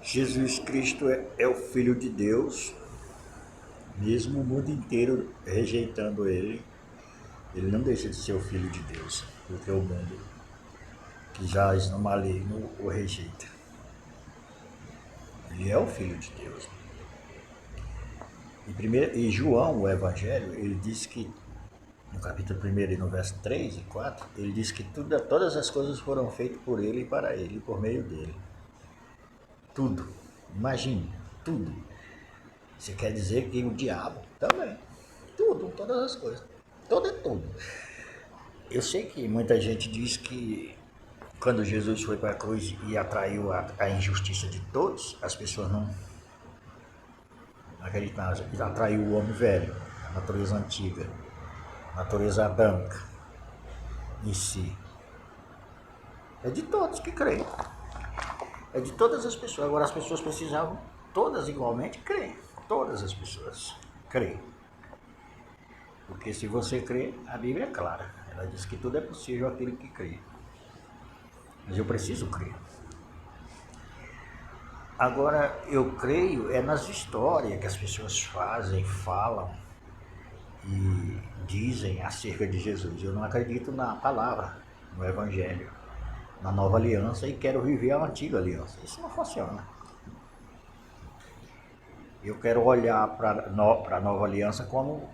Jesus Cristo é o Filho de Deus, mesmo o mundo inteiro rejeitando ele não deixa de ser o Filho de Deus, porque o mundo que jaz no maligno o rejeita. Ele é o Filho de Deus. E João, o Evangelho, ele diz que, no capítulo 1 e no verso 3 e 4, ele diz que todas as coisas foram feitas por ele e para ele, e por meio dele. Tudo. Imagine, tudo. Você quer dizer que o diabo também. Tudo, todas as coisas. Todo é tudo. Eu sei que muita gente diz que quando Jesus foi para a cruz e atraiu a injustiça de todos, as pessoas não acreditavam. Atraiu o homem velho, a natureza antiga, a natureza branca em si. É de todos que creem. É de todas as pessoas. Agora as pessoas precisavam todas igualmente crer. Todas as pessoas creem. Porque se você crê, a Bíblia é clara. Ela diz que tudo é possível àquele que crê. Mas eu preciso crer. Agora, eu creio é nas histórias que as pessoas fazem, falam e dizem acerca de Jesus. Eu não acredito na palavra, no Evangelho, na nova aliança e quero viver a antiga aliança. Isso não funciona. Eu quero olhar para a nova aliança como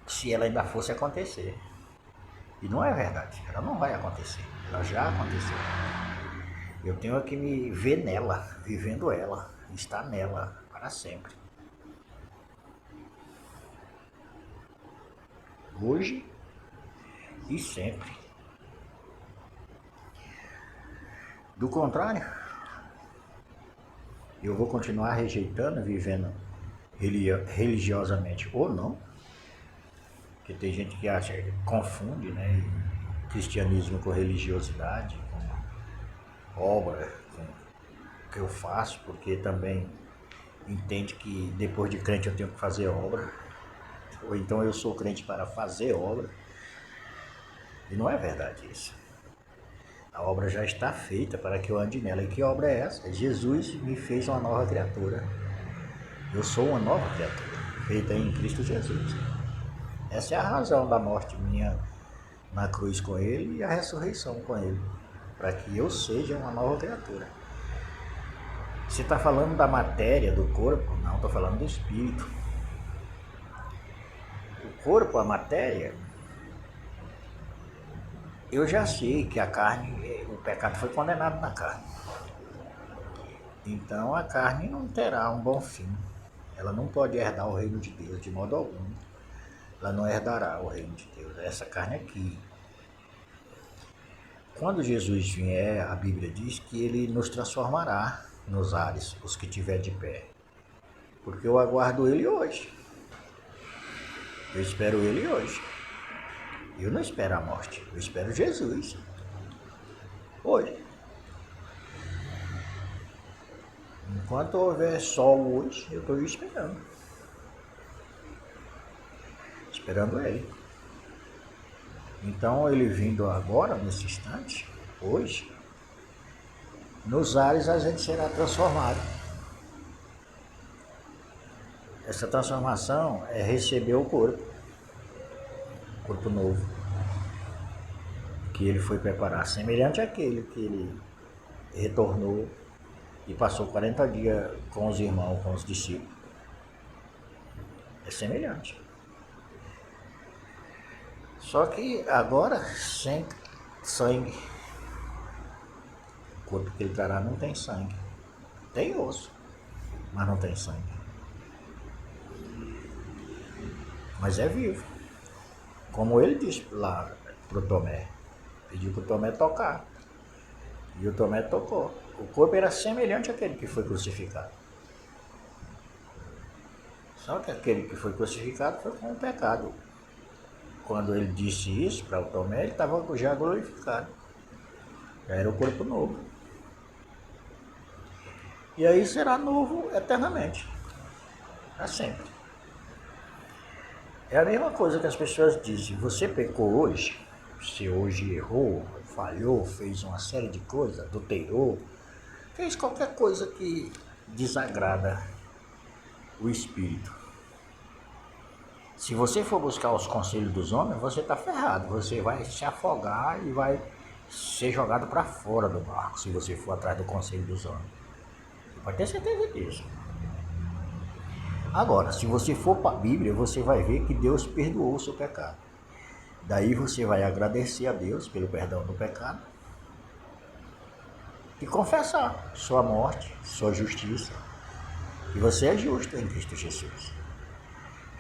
se ela ainda fosse acontecer. E não é verdade, ela não vai acontecer, ela já aconteceu. Eu tenho que me ver nela, vivendo ela, estar nela para sempre. Hoje e sempre. Do contrário, eu vou continuar rejeitando, vivendo religiosamente ou não, porque tem gente que acha, confunde, né, cristianismo com religiosidade, com obra, com o que eu faço, porque também entende que depois de crente eu tenho que fazer obra, ou então eu sou crente para fazer obra, e não é verdade isso. A obra já está feita para que eu ande nela. E que obra é essa? Jesus me fez uma nova criatura. Eu sou uma nova criatura, feita em Cristo Jesus. Essa é a razão da morte minha na cruz com Ele e a ressurreição com Ele, para que eu seja uma nova criatura. Você está falando da matéria, do corpo? Não, estou falando do espírito. O corpo, a matéria, eu já sei que a carne, o pecado foi condenado na carne. Então a carne não terá um bom fim. Ela não pode herdar o reino de Deus de modo algum. Ela não herdará o reino de Deus. Essa carne aqui. Quando Jesus vier, a Bíblia diz que ele nos transformará nos ares, os que tiver de pé. Porque eu aguardo ele hoje. Eu espero ele hoje. Eu não espero a morte, eu espero Jesus. Hoje. Enquanto houver sol hoje, eu estou esperando. Esperando ele. Então ele vindo agora, nesse instante, hoje, nos ares a gente será transformado. Essa transformação é receber o corpo novo, que ele foi preparar, semelhante àquele que ele retornou e passou 40 dias com os irmãos, com os discípulos. É semelhante. Só que agora sem sangue. O corpo que ele trará não tem sangue. Tem osso, mas não tem sangue. Mas é vivo. Como ele disse lá pro Tomé. Pediu pro Tomé tocar. E o Tomé tocou. O corpo era semelhante àquele que foi crucificado. Só que aquele que foi crucificado foi com o pecado. Quando ele disse isso para o Tomé, ele estava já glorificado. Já era o corpo novo. E aí será novo eternamente. Para sempre. É a mesma coisa que as pessoas dizem. Você pecou hoje? Você hoje errou, falhou, fez uma série de coisas, adulterou, fez qualquer coisa que desagrada o espírito. Se você for buscar os conselhos dos homens, você está ferrado. Você vai se afogar e vai ser jogado para fora do barco, se você for atrás do conselho dos homens. Você pode ter certeza disso. Agora, se você for para a Bíblia, você vai ver que Deus perdoou o seu pecado. Daí você vai agradecer a Deus pelo perdão do pecado e confessar sua morte, sua justiça. E você é justo em Cristo Jesus.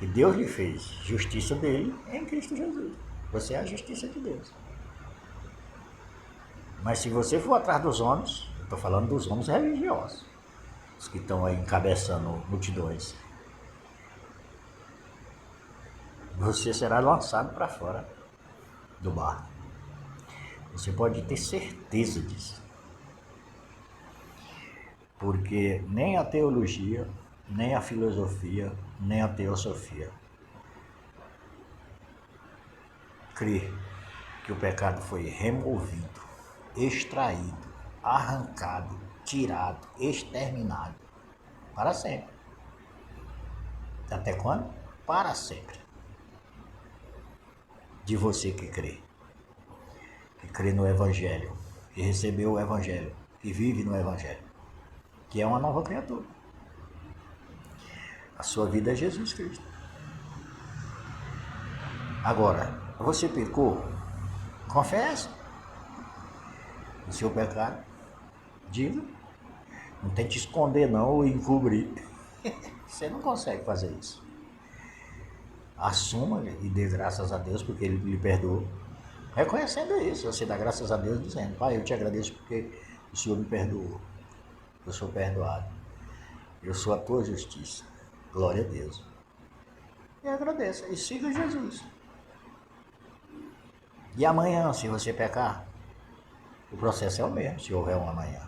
E Deus lhe fez justiça dele em Cristo Jesus. Você é a justiça de Deus. Mas se você for atrás dos homens, eu estou falando dos homens religiosos, os que estão aí encabeçando multidões, você será lançado para fora do barco. Você pode ter certeza disso. Porque nem a teologia, nem a filosofia, nem a teosofia crê que o pecado foi removido, extraído, arrancado, tirado, exterminado para sempre. Até quando? Para sempre. De você que crê no Evangelho, que recebeu o Evangelho, que vive no Evangelho, que é uma nova criatura. A sua vida é Jesus Cristo. Agora, você pecou? Confesse o seu pecado. Diga. Não tente esconder não ou encobrir. Você não consegue fazer isso. Assuma e dê graças a Deus porque Ele lhe perdoou. Reconhecendo isso, você dá graças a Deus dizendo: Pai, eu te agradeço porque o Senhor me perdoou. Eu sou perdoado. Eu sou a tua justiça. Glória a Deus. E agradeça. E siga Jesus. E amanhã, se você pecar, o processo é o mesmo, se houver um amanhã.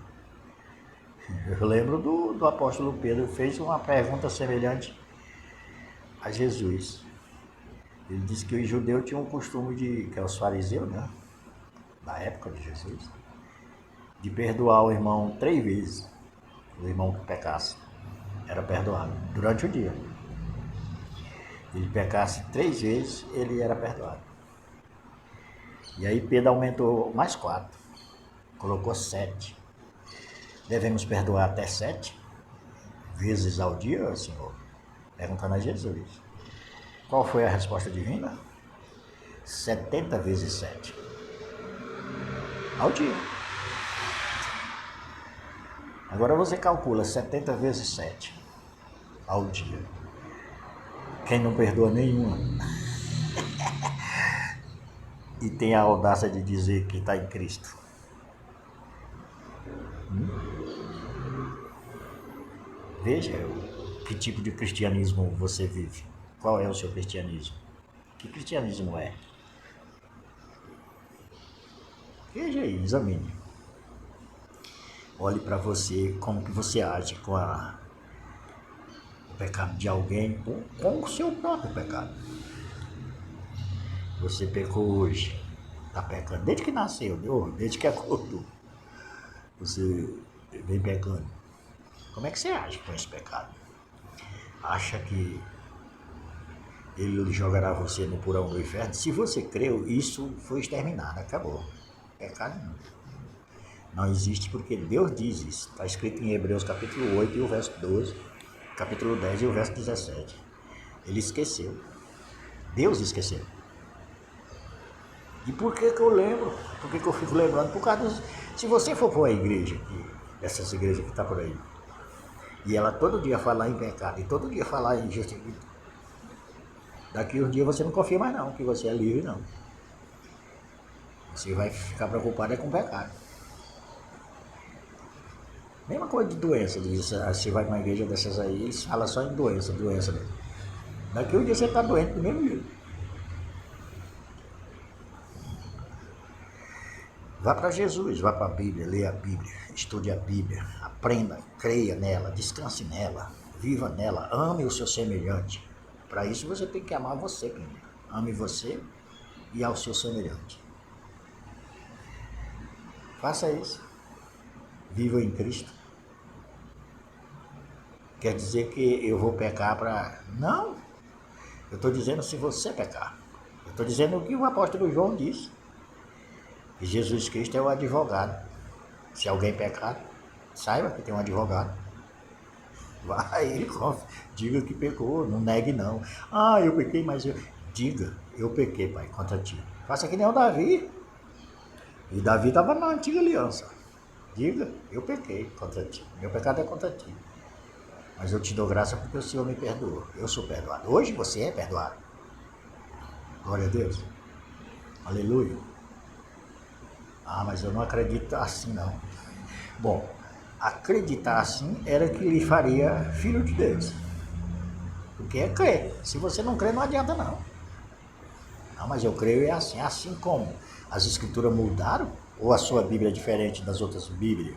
Eu lembro do apóstolo Pedro, fez uma pergunta semelhante a Jesus. Ele disse que os judeus tinham um costume que é os fariseus, né? Na época de Jesus, de perdoar o irmão 3 vezes. O irmão que pecasse era perdoado durante o dia. Ele pecasse 3 vezes, ele era perdoado. E aí Pedro aumentou mais 4, colocou 7. Devemos perdoar até 7 vezes ao dia, Senhor? Perguntando a Jesus. Qual foi a resposta divina? 70 vezes 7 ao dia. Agora você calcula 70 vezes 7 ao dia. Quem não perdoa nenhuma e tem a audácia de dizer que está em Cristo. Veja que tipo de cristianismo você vive. Qual é o seu cristianismo? Que cristianismo é? Veja aí, examine. Olhe para você, como que você age com o pecado de alguém, com o seu próprio pecado. Você pecou hoje, está pecando, desde que nasceu, desde que acordou. Você vem pecando. Como é que você age com esse pecado? Acha que ele jogará você no porão do inferno? Se você creu, isso foi exterminado, acabou. Pecado não existe porque Deus diz isso. Está escrito em Hebreus capítulo 8 e o verso 12, capítulo 10 e o verso 17. Ele esqueceu. Deus esqueceu. E por que eu lembro? Por que eu fico lembrando? Por causa dos... Se você for para uma igreja, essas igrejas que estão por aí, e ela todo dia falar em pecado, e todo dia falar em justiça, daqui uns dias você não confia mais não, que você é livre não. Você vai ficar preocupado com o pecado. Mesma coisa de doença, você vai para uma igreja dessas aí, eles falam só em doença. Daqui um dia você está doente do mesmo jeito. Vá para Jesus, vá para a Bíblia, leia a Bíblia, estude a Bíblia, aprenda, creia nela, descanse nela, viva nela, ame o seu semelhante. Para isso você tem que amar você primeiro. Ame você e ao seu semelhante. Faça isso. vivo em Cristo. Quer dizer que eu vou pecar para... Não, eu estou dizendo se você pecar. Eu estou dizendo o que o apóstolo João disse. Que Jesus Cristo é o advogado. Se alguém pecar, saiba que tem um advogado. Vai, ele diga que pecou, não negue não. Ah, eu pequei, mas eu... Diga, eu pequei, pai, contra ti. Faça que nem o Davi. E Davi estava na antiga aliança. Diga, eu pequei contra ti. Meu pecado é contra ti. Mas eu te dou graça porque o Senhor me perdoou. Eu sou perdoado. Hoje você é perdoado. Glória a Deus. Aleluia. Ah, mas eu não acredito assim não. Bom, acreditar assim era que lhe faria filho de Deus. Porque é crer. Se você não crê, não adianta não. Não, mas eu creio e é assim. Assim como as escrituras mudaram, ou a sua Bíblia é diferente das outras Bíblias,